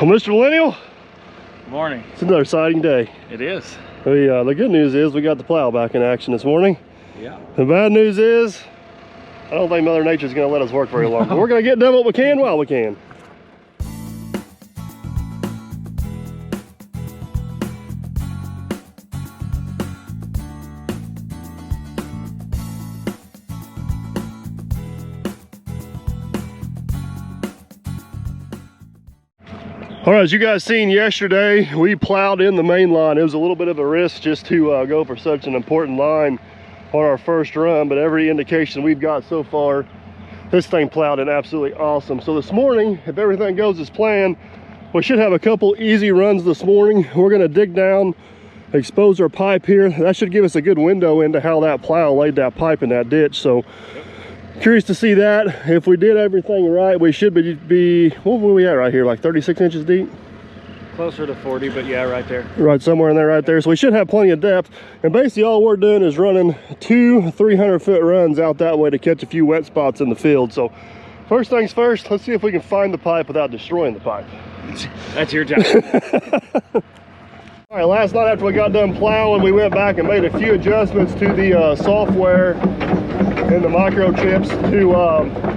Well, Mr. Millennial, Good morning. it's another exciting day. It is. The good news is we got the plow back in action this morning. Yeah. The bad news is I don't think Mother Nature's going to let us work very long. But we're going to get done what we can while we can. All right, as you guys seen yesterday, we plowed in the main line. It was a little bit of a risk just to go for such an important line on our first run, but every indication we've got so far, this thing plowed in absolutely awesome. So this morning, if everything goes as planned, we should have a couple easy runs this morning. We're gonna dig down, expose our pipe here. That should give us a good window into how that plow laid that pipe in that ditch. So curious to see that. If we did everything right, we should be what were we at right here, like 36 inches deep? Closer to 40, but yeah, right there. Right, somewhere in there right there. So we should have plenty of depth. And basically all we're doing is running 2 300-foot runs out that way to catch a few wet spots in the field. So first things first, let's see if we can find the pipe without destroying the pipe. That's your job. All right, last night after we got done plowing, we went back and made a few adjustments to the software and the microchips to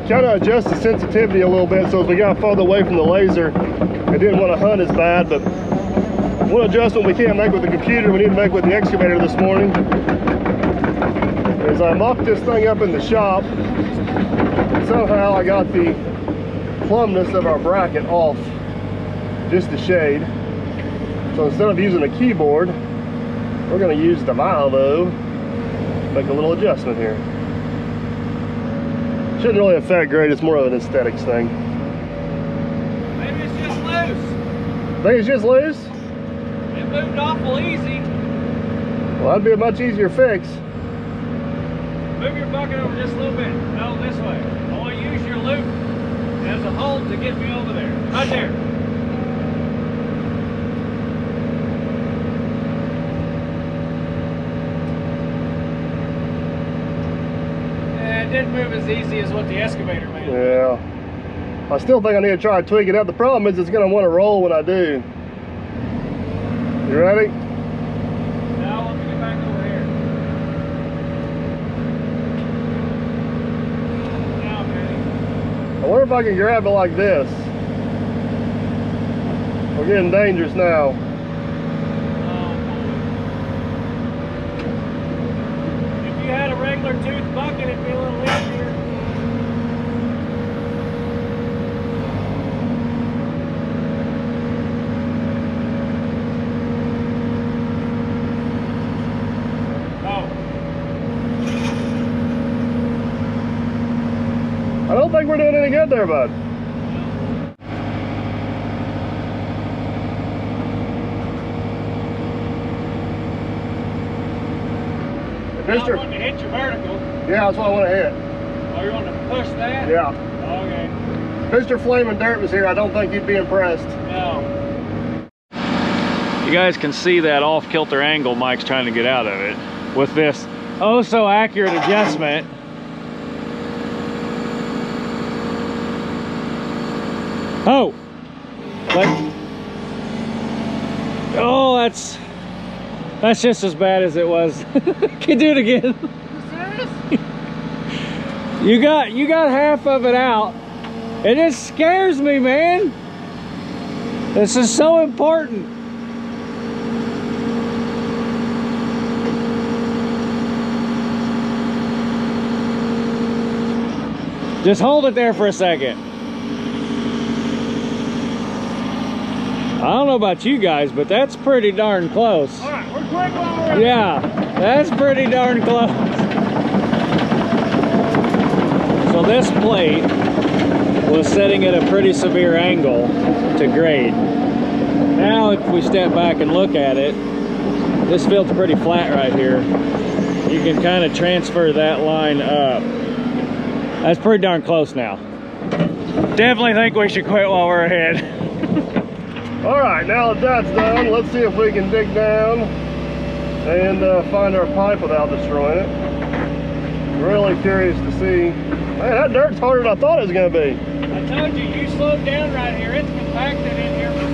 kind of adjust the sensitivity a little bit. So as we got farther away from the laser, it didn't want to hunt as bad. But one adjustment we can't make with the computer, we need to make with the excavator this morning, is I mocked this thing up in the shop. Somehow I got the plumbness of our bracket off just a shade. So instead of using a keyboard, we're going to use the Volvo, make a little adjustment here. Shouldn't really affect great, it's more of an aesthetics thing. Maybe it's just loose. Think it's just loose? It moved awful easy. Well, that'd be a much easier fix. Move your bucket over just a little bit. No, this way. I want to use your loop as a hold to get me over there. Right there. It didn't move as easy as what the excavator made. Yeah. I still think I need to try to tweak it out. The problem is it's going to want to roll when I do. You ready? Now let me get back over here. Now I'm ready. I wonder if I can grab it like this. We're getting dangerous now. Oh boy. If you had a regular tooth bucket, it'd be a little easier. I don't think we're doing any good there, bud. Mister, want to hit your vertical. Yeah, that's what I want to hit. Oh, you want to push that? Yeah. Okay. Mr. Flaming Dirt was here. I don't think he'd be impressed. No. You guys can see that off-kilter angle Mike's trying to get out of it with this oh so accurate adjustment. Oh! Oh, that's just as bad as it was. Can you do it again? You got half of it out. It just scares me, man. This is so important. Just hold it there for a second. I don't know about you guys, but that's pretty darn close. All right, we're quick while we're Yeah, that's pretty darn close. So this plate was setting at a pretty severe angle to grade. Now if we step back and look at it, this field's pretty flat right here. You can kind of transfer that line up. That's pretty darn close now. Definitely think we should quit while we're ahead. All right, now that that's done, let's see if we can dig down and find our pipe without destroying it. Really curious to see. Man, that dirt's harder than I thought it was gonna be. I told you, you slowed down right here. It's compacted in here for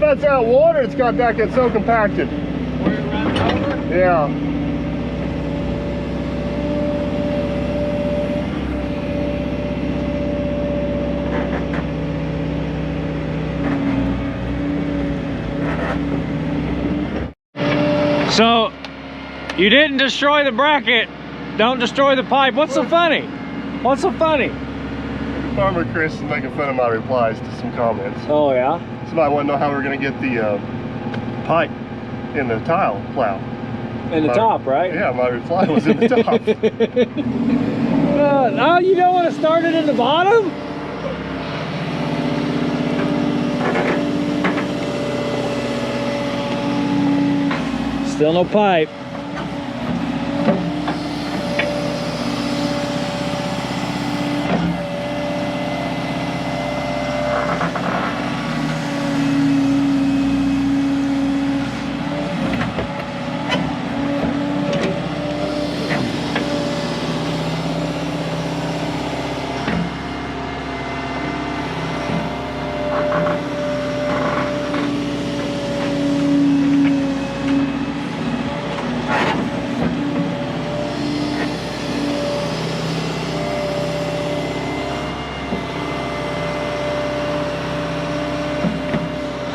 lets out water, it's got that gets so compacted. Where it runs over? Yeah. So, you didn't destroy the bracket. Don't destroy the pipe. What's so funny? What's so funny? Farmer Chris is making fun of my replies to some comments. Oh, yeah? Somebody want to know how we're going to get the pipe in the tile plow. In the top, right? Yeah, my reply was in the top. Oh, you don't want to start it in the bottom? Still no pipe.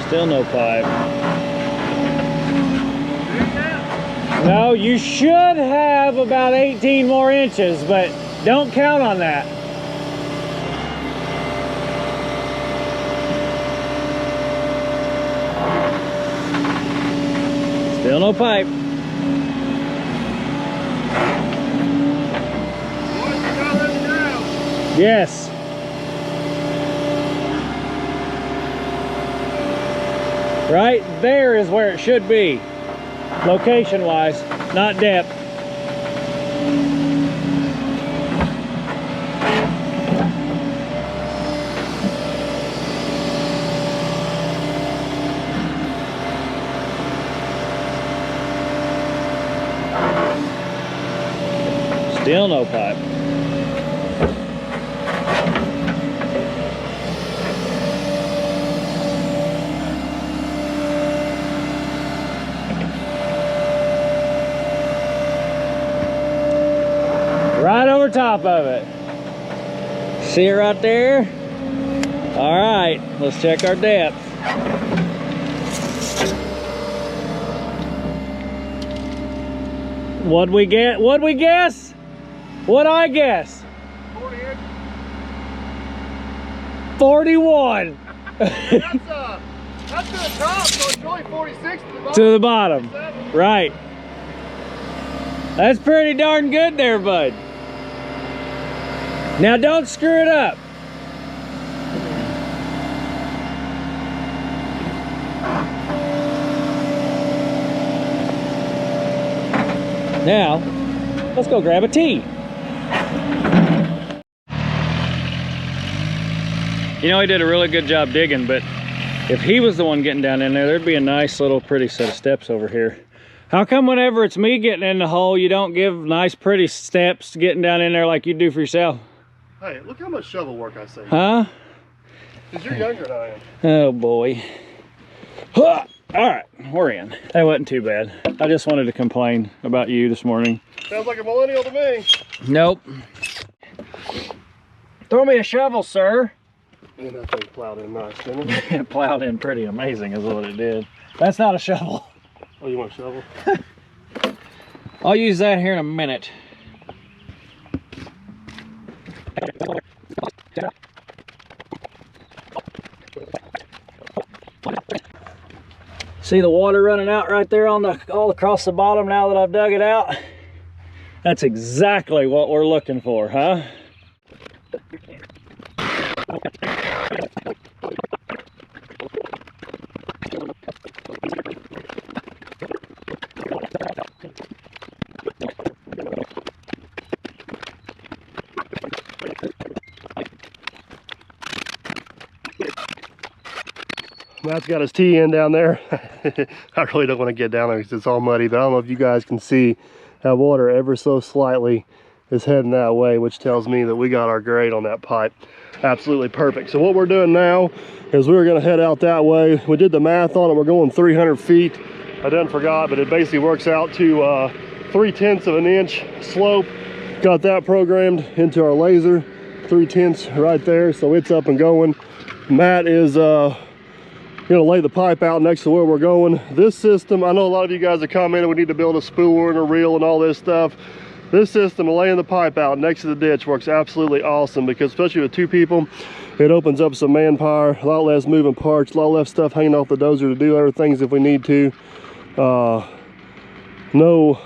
Still no pipe. No, you should have about 18 more inches, but don't count on that. Still no pipe. Yes. Right there is where it should be, location-wise, not depth. Still no pipe. Right over top of it. See it right there? All right, let's check our depth. What'd we get? What'd we guess? What'd I guess? 40 inches. 41. That's to the top, so it's really 46 to the bottom. To the bottom. Right. That's pretty darn good there, bud. Now don't screw it up. Now, let's go grab a tea. You know, he did a really good job digging, but if he was the one getting down in there, there'd be a nice little pretty set of steps over here. How come whenever it's me getting in the hole, you don't give nice pretty steps getting down in there like you do for yourself? Hey, look how much shovel work I saved. Huh? Because you're younger than I am. Oh boy. Huh. All right, we're in. That wasn't too bad. I just wanted to complain about you this morning. Sounds like a millennial to me. Nope. Throw me a shovel, sir. And that thing plowed in nice, didn't it? It plowed in pretty amazing is what it did. That's not a shovel. Oh, you want a shovel? I'll use that here in a minute. See the water running out right there on the all across the bottom now that I've dug it out? That's exactly what we're looking for, huh? Matt's got his tee in down there. I really don't want to get down there because it's all muddy, but I don't know if you guys can see that water ever so slightly is heading that way, which tells me that we got our grade on that pipe absolutely perfect. So what we're doing now is we're going to head out that way. We did the math on it. We're going 300 feet. I done forgot, but it basically works out to 3/10 of an inch slope. Got that programmed into our laser, 3/10 right there, so it's up and going. Matt is gonna lay the pipe out next to where we're going. This system, I know a lot of you guys have commented we need to build a spooler and a reel and all this stuff. This system of laying the pipe out next to the ditch works absolutely awesome, because especially with 2 people, it opens up some manpower, a lot less moving parts, a lot less stuff hanging off the dozer to do other things if we need to. No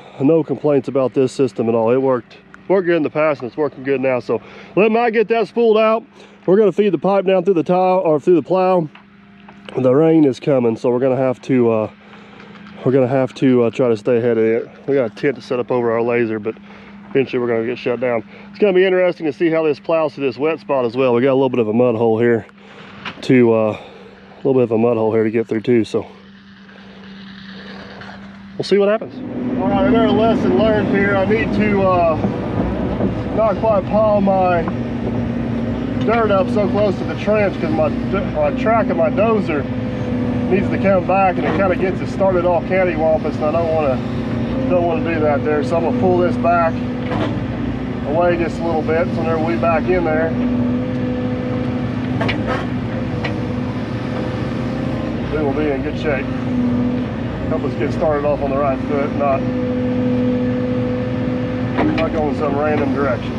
complaints about this system at all. It worked good in the past, and it's working good now. So let Matt get that spooled out. We're gonna feed the pipe down through the tile, or through the plow. The rain is coming, so we're gonna have to try to stay ahead of it. We got a tent to set up over our laser, but eventually we're gonna get shut down. It's gonna be interesting to see how this plows through this wet spot as well. We got a little bit of a mud hole here to get through too, so we'll see what happens. All right, another lesson learned here. I need to not quite pile my dirt up so close to the trench, because my track of my dozer needs to come back, and it kind of gets it started off cattywampus, and I don't want to do that there. So I'm gonna pull this back away just a little bit, so whenever we back in there, we will be in good shape. Help us get started off on the right foot, not going some random direction.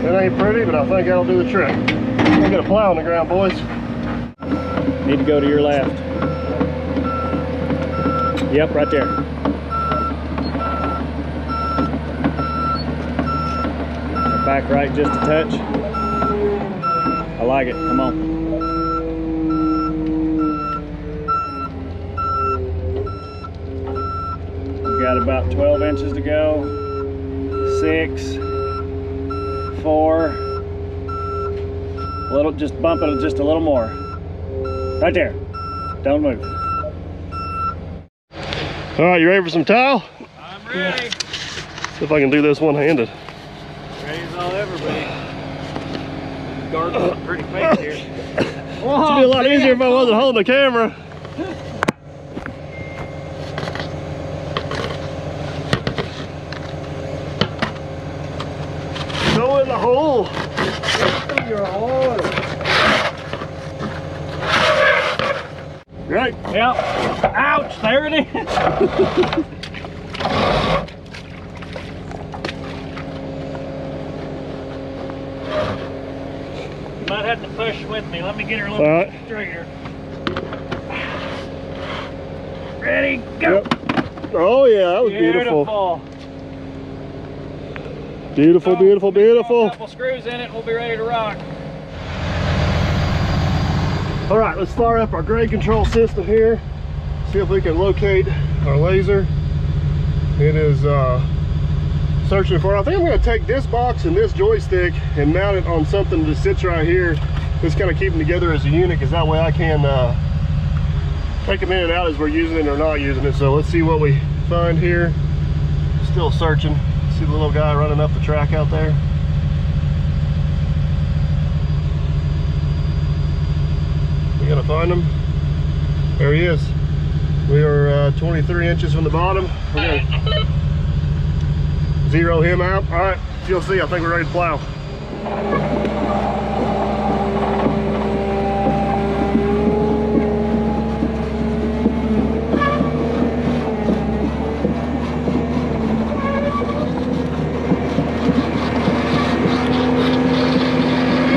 It ain't pretty, but I think that'll do the trick. We'll get a plow on the ground, boys. Need to go to your left. Yep, right there. Back right just a touch. I like it. Come on. We've got about 12 inches to go. 6, 4. Just bump it just a little more. Right there. Don't move. All right, you ready for some tile? I'm ready. See if I can do this one-handed. Ready as I'll ever be. Garden's pretty fake here. It'd be a lot easier if I wasn't holding the camera. Go in the hole. Your hole. Right. Yep. Ouch, there it is. You might have to push with me. Let me get her a little bit straighter. Ready, go. Yep. Oh yeah, that was beautiful. Beautiful, beautiful, beautiful. A couple screws in it and we'll be ready to rock. All right, let's fire up our grade control system here. See if we can locate our laser. It is searching for it. I think I'm going to take this box and this joystick and mount it on something that sits right here. Just kind of keep them together as a unit, because that way I can take them in and out as we're using it or not using it. So let's see what we find here. Still searching. See the little guy running up the track out there? We gotta find him. There he is. We are 23 inches from the bottom. We're gonna zero him out. All right, you'll see, I think we're ready to plow.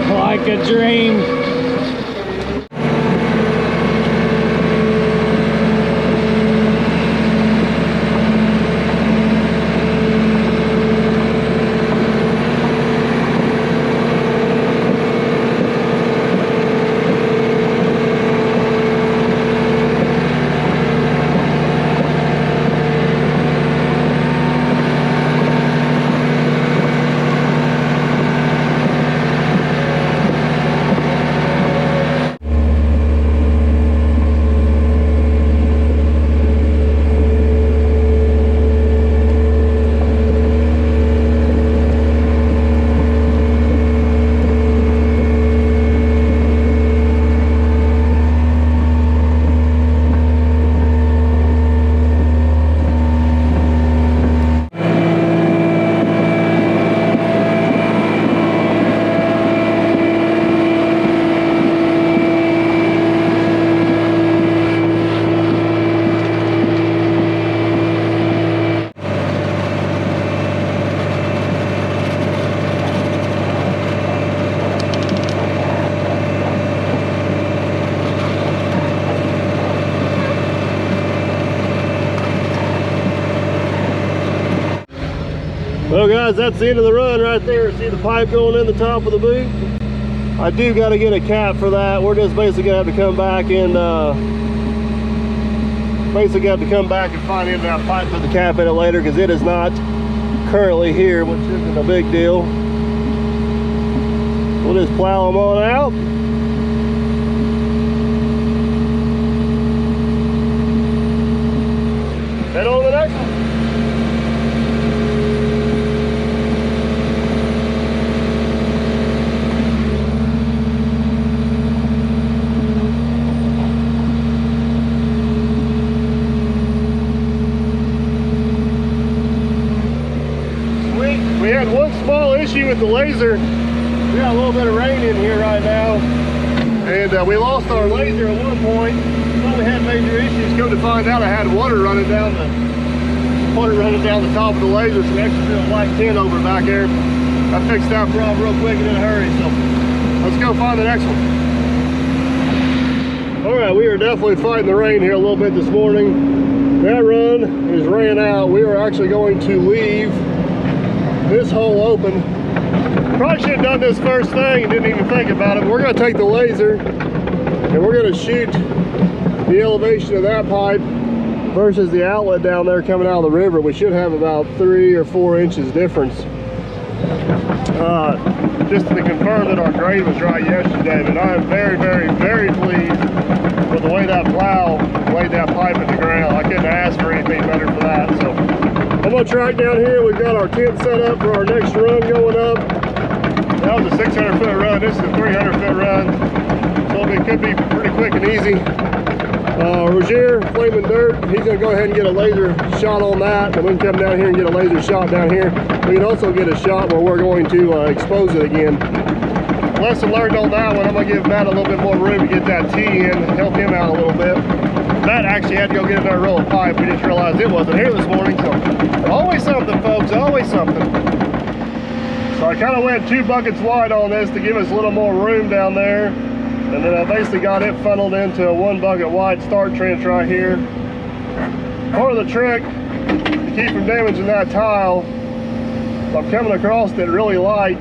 Like a dream. Well guys, that's the end of the run right there. See the pipe going in the top of the boot? I do got to get a cap for that. We're just basically gonna have to come back and find into that pipe, put the cap in it later, because it is not currently here, which isn't a big deal. We'll just plow them on out. Head on to the next one. We had one small issue with the laser. We got a little bit of rain in here right now, and we lost our laser at one point. Thought we had major issues. Come to find out, I had water running down the top of the laser. Some extra bit of white tint over back there. I fixed that problem real quick and in a hurry. So let's go find the next one. All right, we are definitely fighting the rain here a little bit this morning. That run is ran out. We are actually going to leave this hole open. Probably should have done this first thing and didn't even think about it. But we're going to take the laser and we're going to shoot the elevation of that pipe versus the outlet down there coming out of the river. We should have about 3 or 4 inches difference. Just to confirm that our grade was right yesterday, but I am very, very, very pleased with the way that plow laid that pipe in the ground. I couldn't ask for anything better for that. So I'm gonna track down here. We've got our tent set up for our next run going up. That was a 600-foot run. This is a 300-foot run. So it could be pretty quick and easy. Roger, Flaming Dirt, he's gonna go ahead and get a laser shot on that. And we can come down here and get a laser shot down here. We can also get a shot where we're going to expose it again. Lesson learned on that one. I'm gonna give Matt a little bit more room to get that tee in, help him out a little bit. Matt actually had to go get another roll of pipe. We just realized it wasn't here this morning, so always something, folks, always something. So I kind of went 2 buckets wide on this to give us a little more room down there, and then I basically got it funneled into a 1 bucket wide start trench right here. Part of the trick to keep from damaging that tile, I'm coming across it really light,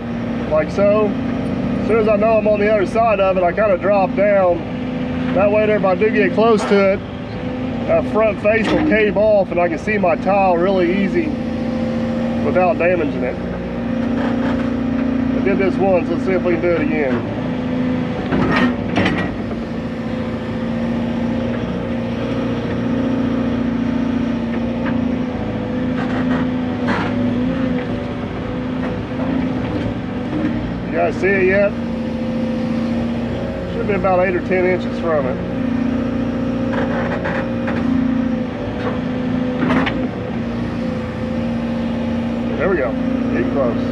like so. As soon as I know I'm on the other side of it, I kind of drop down. That way there, if I do get close to it, that front face will cave off and I can see my tile really easy without damaging it. I did this once, let's see if we can do it again. You guys see it yet? Should be about 8 or 10 inches from it. There we go, get close.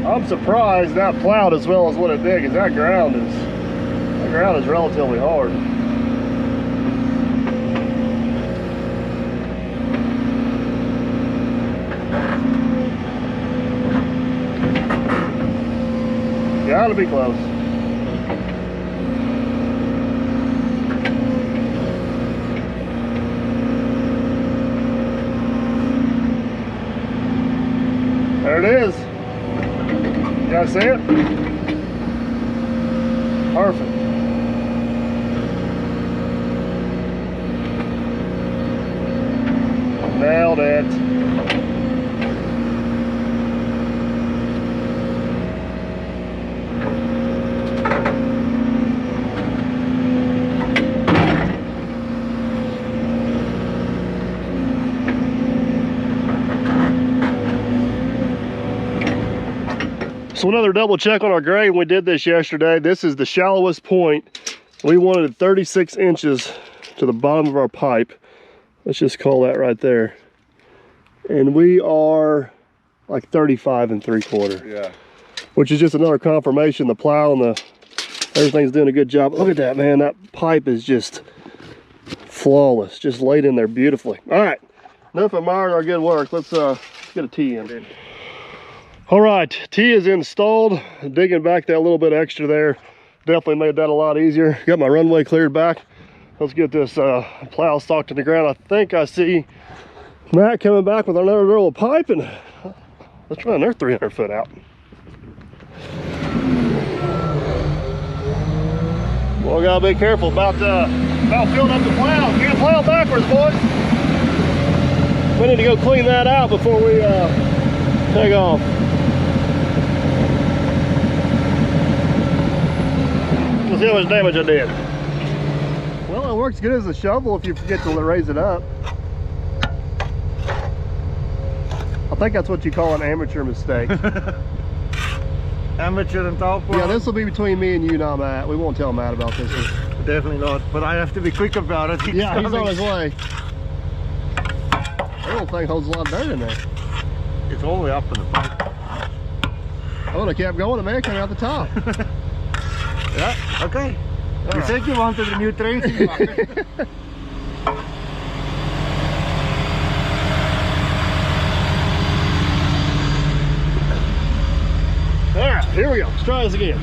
I'm surprised that plowed as well as what it did, because that ground is relatively hard. Gotta be close. There it is. You guys see it? Perfect. Nailed it. So another double check on our grade. We did this yesterday. This is the shallowest point. We wanted 36 inches to the bottom of our pipe. Let's just call that right there. And we are like 35 3/4. Yeah. Which is just another confirmation. The plow and everything's doing a good job. Look at that, man. That pipe is just flawless. Just laid in there beautifully. All right. Enough admiring our good work. Let's get a tee in. All right, tee is installed. Digging back that little bit extra there definitely made that a lot easier. Got my runway cleared back. Let's get this plow stalked in the ground. I think I see Matt coming back with another roll of pipe, and let's run their 300 foot out. Well, we gotta be careful about filling up the plow. Can't plow backwards, boys. We need to go clean that out before we take off. Let's see how much damage I did. Well, it works good as a shovel if you forget to raise it up. I think that's what you call an amateur mistake. Amateur and top one? Yeah, this will be between me and you, not Matt. We won't tell Matt about this one. Definitely not, but I have to be quick about it. He's on his way. That little thing holds a lot of dirt in there. It's all the way up in the pipe. I would have kept going, and man coming out the top. Yeah, okay. All You right. said you wanted a new tracing. All right, here we go. Let's try this again.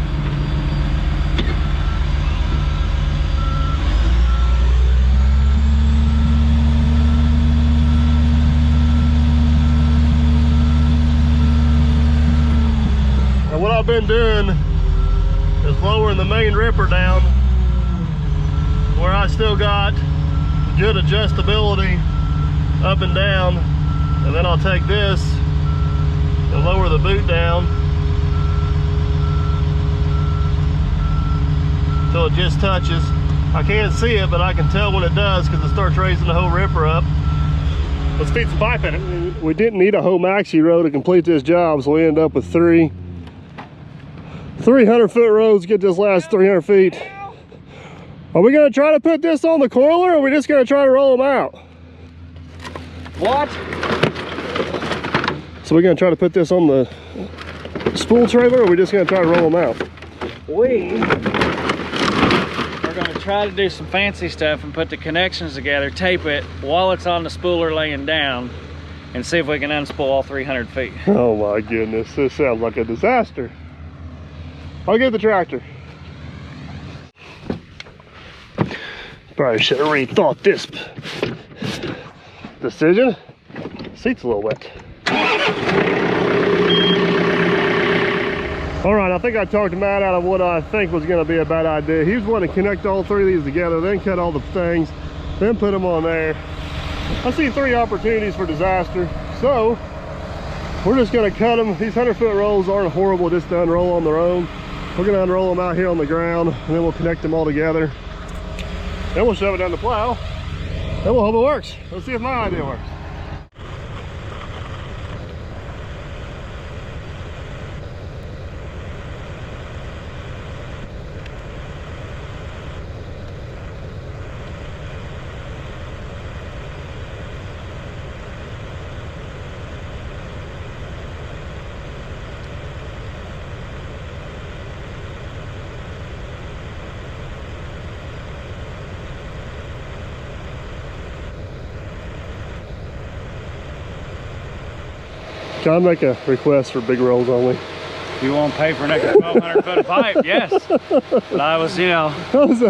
And what I've been doing is lowering the main ripper down where I still got good adjustability up and down, and then I'll take this and lower the boot down till it just touches. I can't see it, but I can tell when it does because it starts raising the whole ripper up. Let's feed some pipe in it. We didn't need a whole maxi row to complete this job, so we end up with 300 foot rows to get this last 300 feet. Are we gonna try to put this on the coiler, or are we just gonna try to roll them out? What? So we're gonna try to put this on the spool trailer, or are we just gonna try to roll them out? We are going to try to do some fancy stuff and put the connections together, tape it while it's on the spooler laying down, and see if we can unspool all 300 feet. Oh my goodness, this sounds like a disaster. I'll get the tractor. Probably should have rethought this decision. Seat's a little wet. All right, I think I talked Matt out of what I think was gonna be a bad idea. He was wanting to connect all three of these together, then cut all the things, then put them on there. I see 3 opportunities for disaster. So we're just gonna cut them. These 100 foot rolls aren't horrible just to unroll on their own. We're gonna unroll them out here on the ground, and then we'll connect them all together. Then we'll shove it down the plow. Then we'll hope it works. Let's see if my idea works. Can I make a request for big rolls only? You won't pay for an extra 1,200 foot of pipe? Yes. But I was, you know,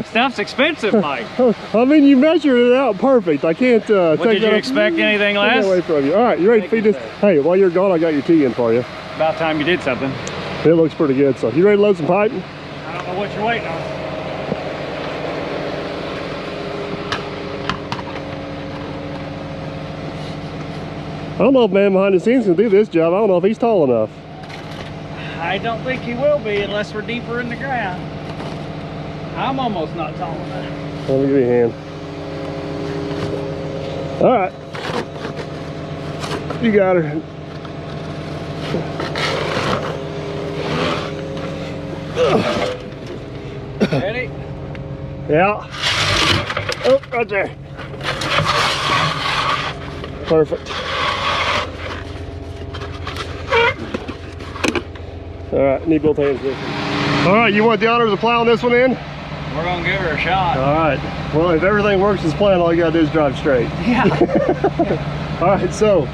stuff's expensive, Mike. I mean, you measured it out perfect. I can't What, take did you that expect anything take that less? away from you. All right, you ready to feed this? Hey, while you're gone, I got your tea in for you. About time you did something. It looks pretty good. So you ready to load some pipe? I don't know what you're waiting on. I don't know if man behind the scenes can do this job. I don't know if he's tall enough. I don't think he will be unless we're deeper in the ground. I'm almost not tall enough. Let me give you a hand. All right. You got her. Ready? Yeah. Oh, right there. Perfect. All right, need both hands here. All right, you want the honors of plowing this one in? We're gonna give her a shot. All right. Well, if everything works as planned, all you gotta do is drive straight. Yeah. All right, so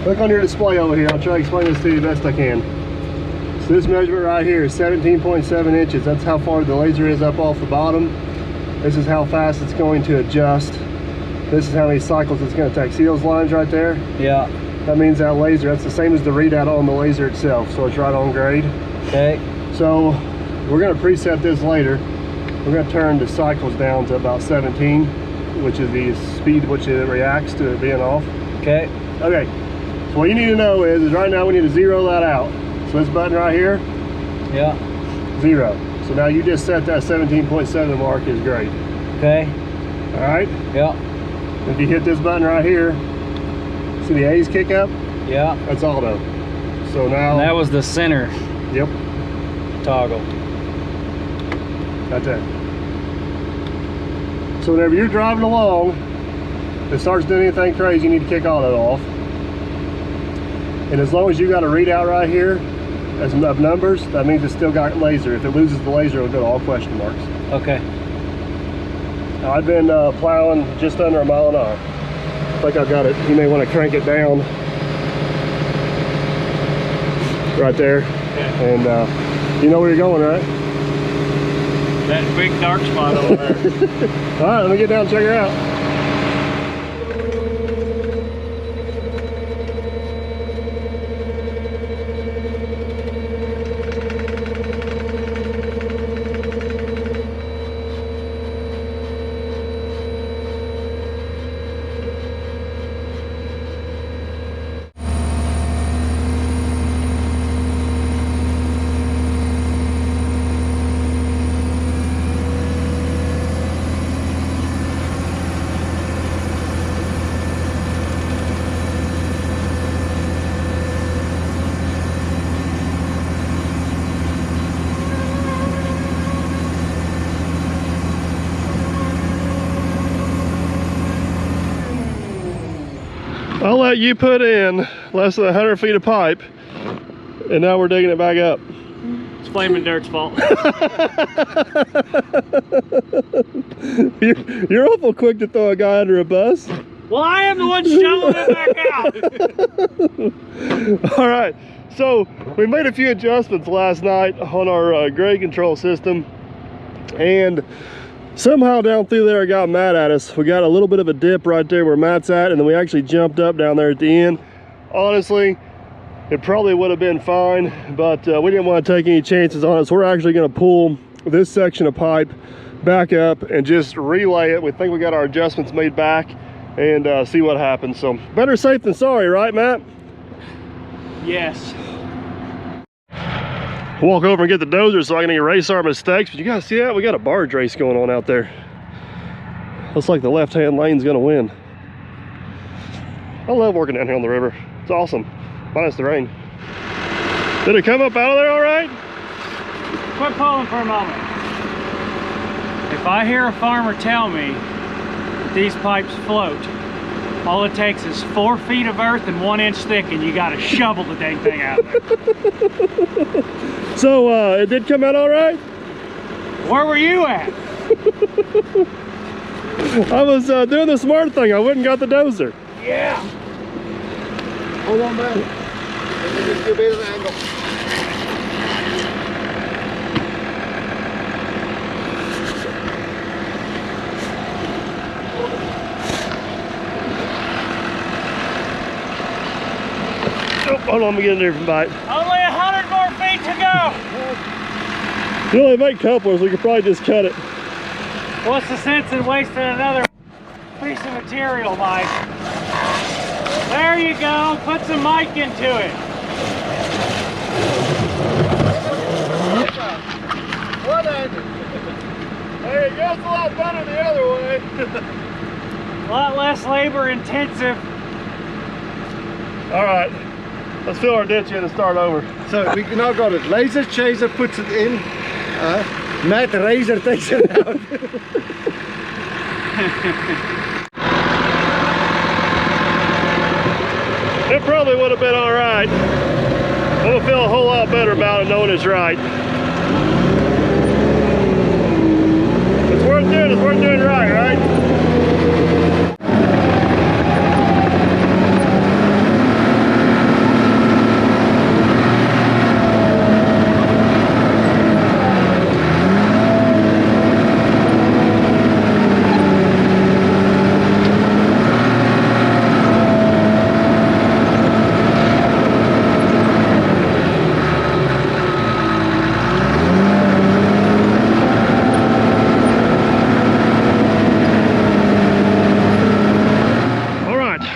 look on your display over here. I'll try to explain this to you the best I can. So this measurement right here is 17.7 inches. That's how far the laser is up off the bottom. This is how fast it's going to adjust. This is how many cycles it's going to take. See those lines right there? Yeah. That means that laser, that's the same as the readout on the laser itself, so it's right on grade. Okay. So we're going to preset this later. We're going to turn the cycles down to about 17, which is the speed which it reacts to it being off. Okay. Okay, so what you need to know is right now we need to zero that out. So this button right here, Yeah. 0. So now you just set that 17.7 mark is great. Okay. All right? Yeah. If you hit this button right here, see the A's kick up? Yeah. That's auto. So now, That was the center yep, toggle. got that. So whenever you're driving along, if it starts doing anything crazy, you need to kick auto off. And as long as you got a readout right here as of numbers, that means it's still got laser. If it loses the laser, it'll go to all question marks. Okay. Now, I've been plowing just under a mile an hour. I think I've got it. You may want to crank it down right there. Okay. And you know where you're going, right? That big dark spot over there. All right, let me get down and check her out. I'll let you put in less than 100 feet of pipe, and now we're digging it back up. It's Flaming Dirt's fault. You're awful quick to throw a guy under a bus. Well, I am the one shoveling it back out. All right, so we made a few adjustments last night on our grade control system, and somehow down through there it got Matt at us. We got a little bit of a dip right there where Matt's at, and then we actually jumped up down there at the end. Honestly, it probably would have been fine, but we didn't want to take any chances on it, so we're actually going to pull this section of pipe back up and just relay it. We think we got our adjustments made back, and see what happens. So better safe than sorry, right, Matt? Yes. Walk over and get the dozer so I can erase our mistakes. But you guys see that? We got a barge race going on out there. Looks like the left-hand lane's gonna win. I love working down here on the river. It's awesome, minus the rain. Did it come up out of there all right? Quit pulling for a moment. If I hear a farmer tell me that these pipes float, all it takes is 4 feet of earth and 1 inch thick, and you gotta shovel the dang thing out of there. So it did come out all right? Where were you at? I was doing the smart thing. I went and got the dozer. Yeah. Hold on, man. Let me just give it an angle. Oh, hold on, let me get in there from bite. Only 100 more feet to go. You only make couplers, we could probably just cut it. What's the sense in wasting another piece of material, Mike? There you go. Put some mic into it. Hey, it goes a lot better the other way. A lot less labor intensive. All right, let's fill our ditch in and start over. So we now got it. Laser chaser puts it in. Matt Razor takes it out. It probably would have been all right. I'm gonna feel a whole lot better about it knowing it's right. It's worth doing right, right?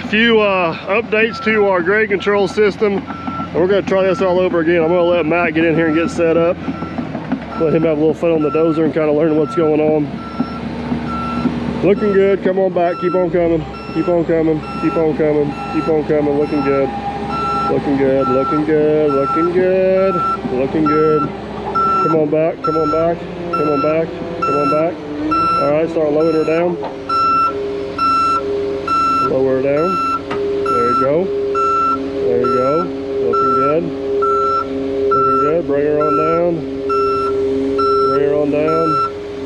few updates to our grade control system. We're gonna try this all over again. I'm gonna let Matt get in here and get set up. Let him have a little fun on the dozer and kind of learn what's going on. Looking good. Come on back. Keep on coming. Keep on coming. Keep on coming. Keep on coming. Looking good. Looking good. Looking good. Looking good. Looking good. Come on back. Come on back. Come on back. Come on back. All right. Start lowering her down. Lower her down. There you go. There you go. Looking good. Looking good. Bring her on down. Bring her on down.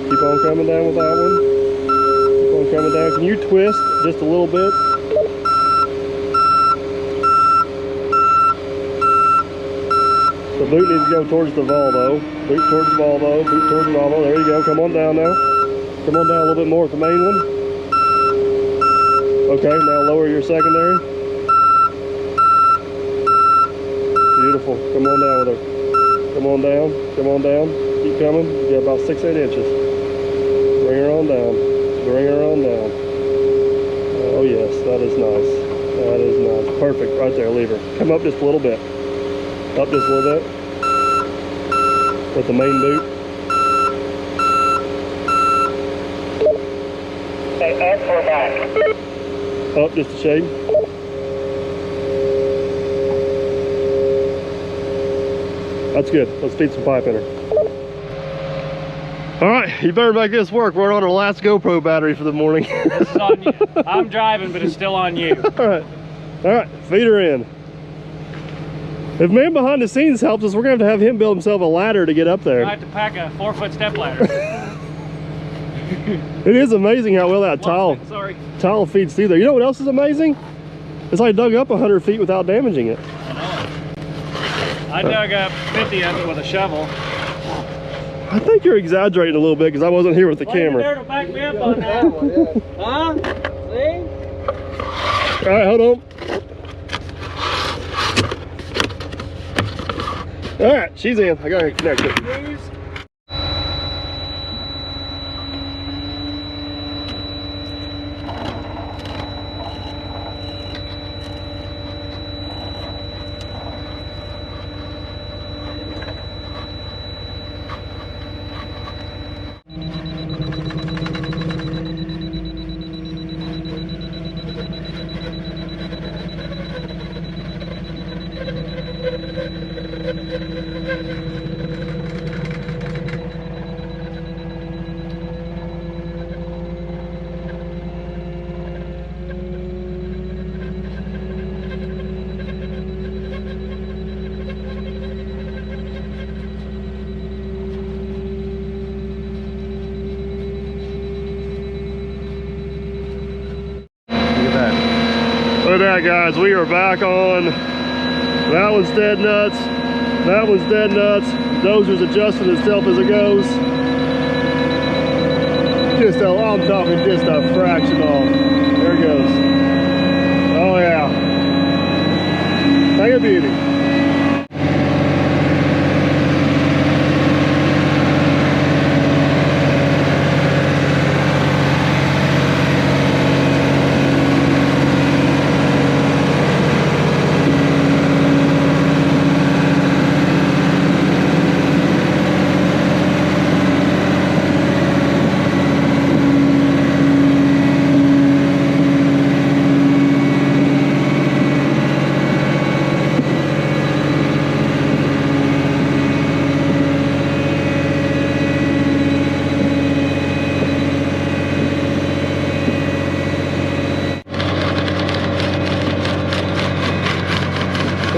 Keep on coming down with that one. Keep on coming down. Can you twist just a little bit? The boot needs to go towards the Volvo. Boot towards the Volvo. Boot towards the Volvo. There you go. Come on down now. Come on down a little bit more with the main one. Okay, now lower your secondary. Beautiful. Come on down with her. Come on down. Come on down. Keep coming. You got about 6-8 inches. Bring her on down. Bring her on down. Oh yes, that is nice. That is nice. Perfect. Right there. Leave her. Come up just a little bit. Up just a little bit. With the main boot. Okay, and we're back. Up just a shade. That's good. Let's feed some pipe in her. All right, you better make this work. We're on our last GoPro battery for the morning. This is on you. I'm driving, but it's still on you. All right, feed her in. If man behind the scenes helps us, we're gonna have to have him build himself a ladder to get up there. I have to pack a 4-foot step ladder. It is amazing how well that tile feeds through there. You know what else is amazing? It's like dug up 100 feet without damaging it. I know. I dug up 50 of it with a shovel. I think you're exaggerating a little bit because I wasn't here with the camera. There to back me up on that one. Huh? See? All right, hold on. All right, she's in. I got her connected. Please. Look at that, guys. We are back on. That one's dead nuts. That one's dead nuts. Dozer's adjusting itself as it goes. I'm talking just a fraction off. There it goes. Oh yeah. Take a beauty.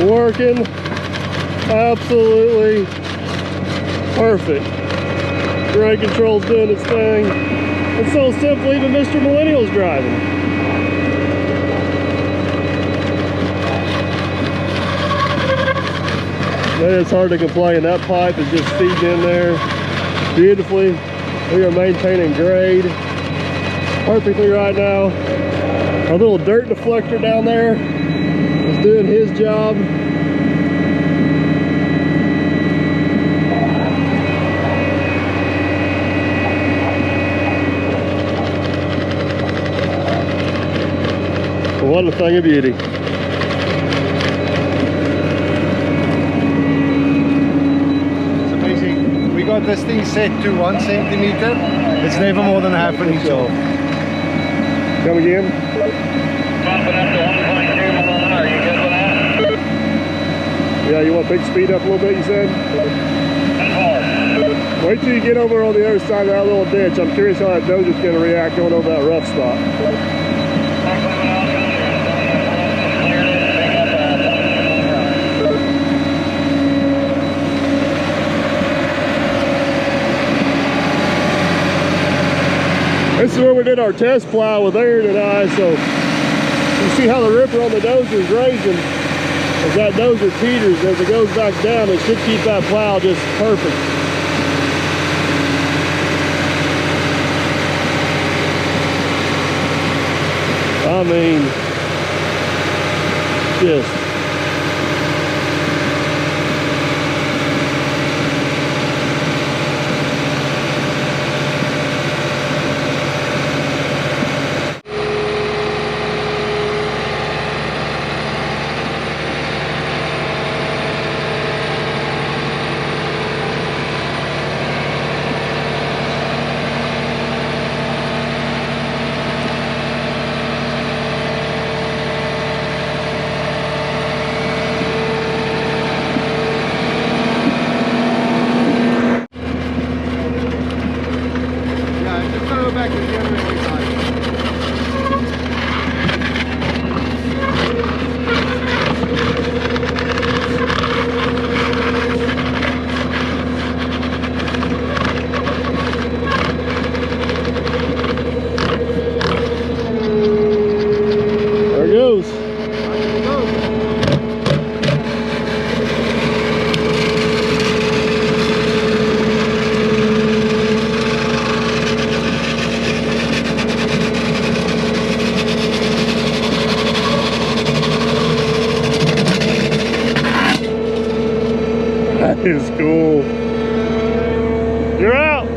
Working absolutely perfect. Grade control's doing its thing. It's so simple, even Mr. Millennial's driving. Man, it's hard to complain. That pipe is just feeding in there beautifully. We are maintaining grade perfectly right now. Our little dirt deflector down there is doing his job. What a thing of beauty. It's amazing. We got this thing set to 1 centimeter. It's never more than half an inch off. Come again? Bumping up to 1.2 mile an hour. You good with that? Yeah, you want to pick speed up a little bit, you said? That's hard. Wait till you get over on the other side of that little ditch. I'm curious how that dozer's going to react going over that rough spot. This is where we did our test plow with Ariat and I, so you see how the ripper on the dozer is raising. As that dozer teeters, as it goes back down, it should keep that plow just perfect. I mean, just is cool. You're out.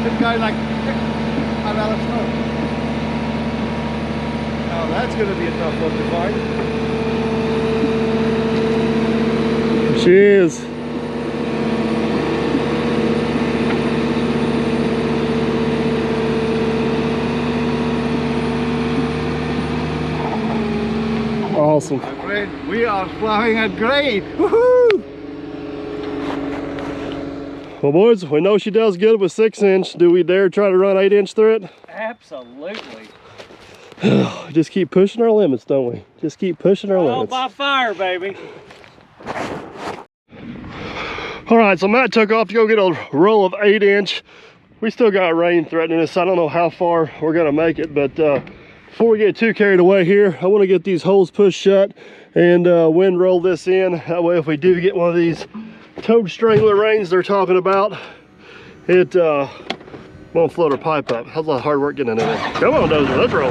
This guy like, I'm out of snow. Now that's going to be a tough one to find. She is. Awesome. My friend, we are plowing at grade. Woohoo! Well, boys, we know she does good with 6-inch. Do we dare try to run 8-inch through it? Absolutely. Just keep pushing our limits, don't we? Just keep pushing our limits. By fire, baby. All right, so Matt took off to go get a roll of 8-inch. We still got rain threatening us. I don't know how far we're gonna make it, but before we get too carried away here, I want to get these holes pushed shut and wind roll this in. That way, if we do get one of these toad strangler rains they're talking about, it won't float our pipe up. That's a lot of hard work getting into it. Come on, dozer, let's roll.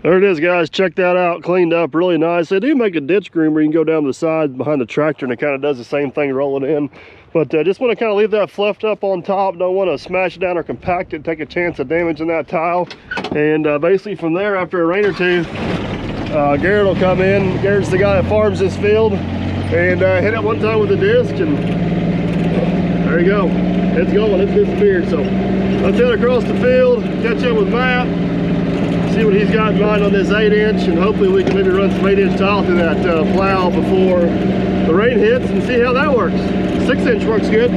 There it is, guys. Check that out. Cleaned up really nice. They do make a ditch groomer. You can go down the side behind the tractor and it kind of does the same thing, roll it in. But just want to kind of leave that fluffed up on top. Don't want to smash it down or compact it, take a chance of damaging that tile. And basically from there, after a rain or two, Garrett will come in. Garrett's the guy that farms this field. And hit it one time with the disc, and there you go. It's going, it's disappeared. So let's head across the field, catch up with Matt, see what he's got in mind on this 8-inch, and hopefully we can maybe run some 8-inch tile through that plow before the rain hits and see how that works. 6-inch works good.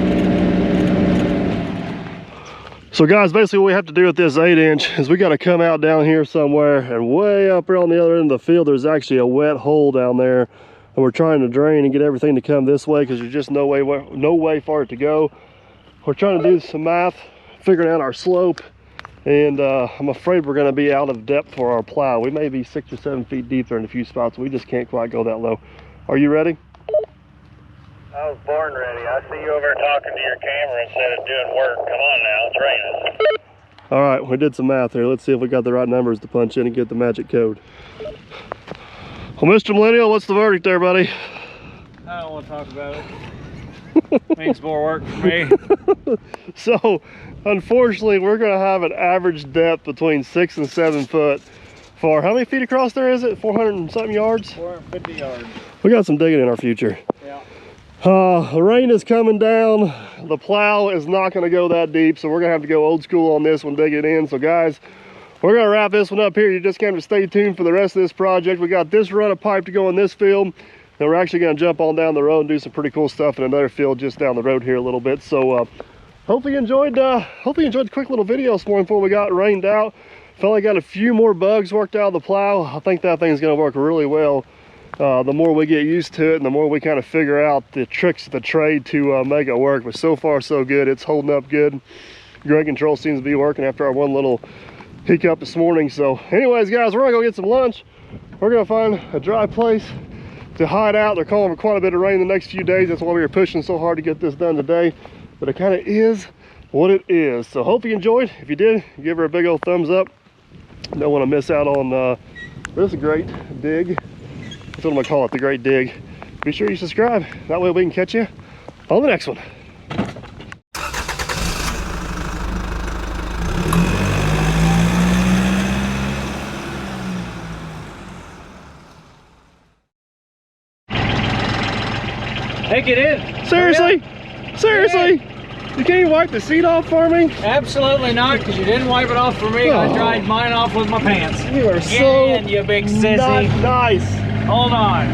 So guys, basically what we have to do with this 8-inch is we got to come out down here somewhere, and way up there on the other end of the field there's actually a wet hole down there, and we're trying to drain and get everything to come this way because there's just no way for it to go. We're trying to do some math, figuring out our slope, and I'm afraid we're going to be out of depth for our plow. We may be 6 or 7 feet deep there in a few spots. We just can't quite go that low. Are you ready? I was born ready. I see you over there talking to your camera instead of doing work. Come on now, it's raining. All right, we did some math here. Let's see if we got the right numbers to punch in and get the magic code. Well, Mr. Millennial, what's the verdict there, buddy? I don't want to talk about it. Means more work for me. So, unfortunately, we're going to have an average depth between 6 and 7 foot for how many feet across there is it? 400 and something yards? 450 yards. We got some digging in our future. Yeah. The rain is coming down. The plow is not going to go that deep, so we're going to have to go old school on this one, dig it in. So guys, we're going to wrap this one up here. You just kind of stay tuned for the rest of this project. We got this run of pipe to go in this field. Then we're actually going to jump on down the road and do some pretty cool stuff in another field just down the road here a little bit. So hopefully you enjoyed the quick little video this morning before we got rained out. Felt like I got a few more bugs worked out of the plow. I think that thing's going to work really well. The more we get used to it and the more we kind of figure out the tricks of the trade to make it work. But so far so good. It's holding up good. Grade control seems to be working after our one little hiccup this morning. So anyways, guys, we're gonna go get some lunch. We're gonna find a dry place to hide out. They're calling for quite a bit of rain the next few days. That's why we were pushing so hard to get this done today. But it kind of is what it is. So hope you enjoyed. If you did, give her a big old thumbs up. Don't want to miss out on this great dig. That's what I'm gonna call it, the great dig. Be sure you subscribe. That way we can catch you on the next one. Take it in. Seriously? Seriously? You can't even wipe the seat off for me? Absolutely not, because you didn't wipe it off for me. Oh. I dried mine off with my pants. You are Get so in, you big sissy. not nice. Hold on.